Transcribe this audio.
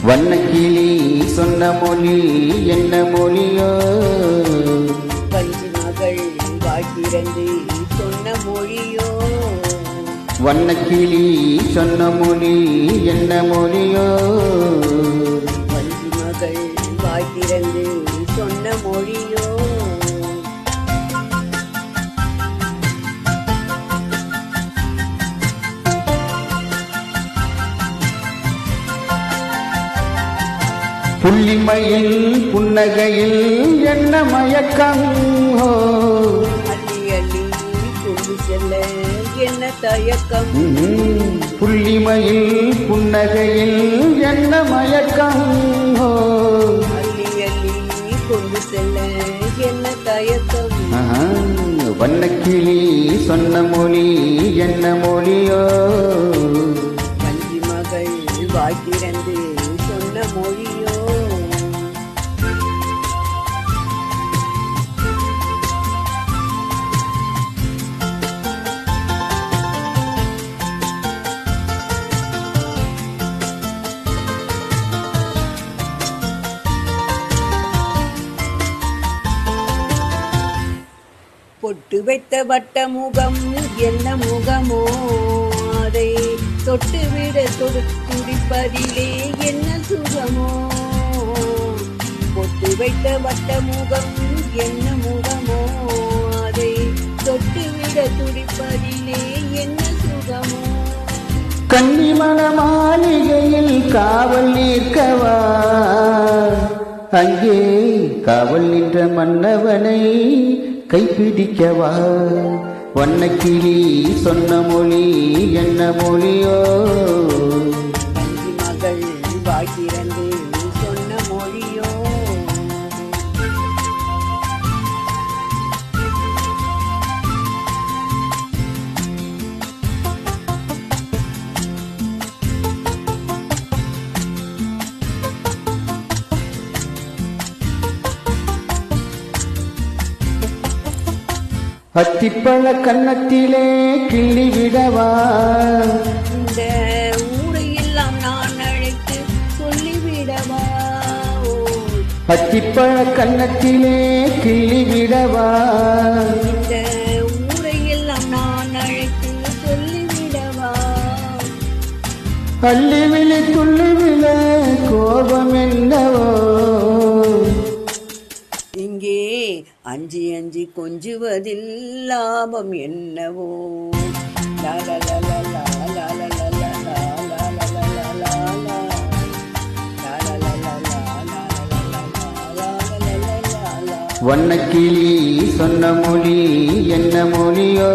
வண்ணக்கிளி சொன்ன மொழி என்ன மொழியோ? வஞ்சி மகள் வாழ்த்திறந்து சொன்ன மொழியோ? வண்ணக்கிளி சொன்ன மொழி என்ன மொழியோ? வஞ்சி மகள் வாழ்த்திறந்து சொன்ன மொழியோ? புள்ளிமையில் புன்னகையில் என்ன மயக்கம்? அள்ளி அள்ளி கொண்டு செல்ல என்ன தயக்கம்? புள்ளிமையில் புன்னகையில் என்ன மயக்கம்? அள்ளி அள்ளி கொண்டு செல்ல என்ன தயக்கம்? வண்ணக்கிளி சொன்ன மொழி என்ன மொழியோ? வஞ்சி மகள் வாழ்த்திறந்து சொன்ன மொழியோ? பொட்டு வைத்த வட்ட முகம் என்ன முகமோ? அதை தொட்டுவிட துடிப்பதிலே என்ன சுகமோ? பொட்டு வைத்த வட்ட முகம் என்ன முகமோ? அதை தொட்டுவிட துடிப்பதிலே என்ன சுகமோ? கன்னிமண மாளிகையில் காவல் நிற்கவா? அங்கே காவல் நின்ற மன்னவனை கைப்பிடிக்கவா? வண்ணக்கிளி சொன்ன மொழி என்ன மொழியோ? வஞ்சி மகள் வாழ்த்திறந்து சொன்ன மொழியோ? அத்திப்பழ கன்னத்திலே கிள்ளி விடவா? இந்த ஊரையெல்லாம் நான் அழைத்து சொல்லிவிடவா? அத்திப்பழ கன்னத்திலே கிள்ளி விடவா? இந்த ஊரையெல்லாம் நான் அழைத்து சொல்லிவிடவா? அள்ளி விழி துள்ளி விழ கோபம் என்னவோ? இங்கே அஞ்சி அஞ்சி கொஞ்சுவதில் லாபம் என்னவோ? வண்ணக்கிளி சொன்ன மொழி என்ன மொழியோ?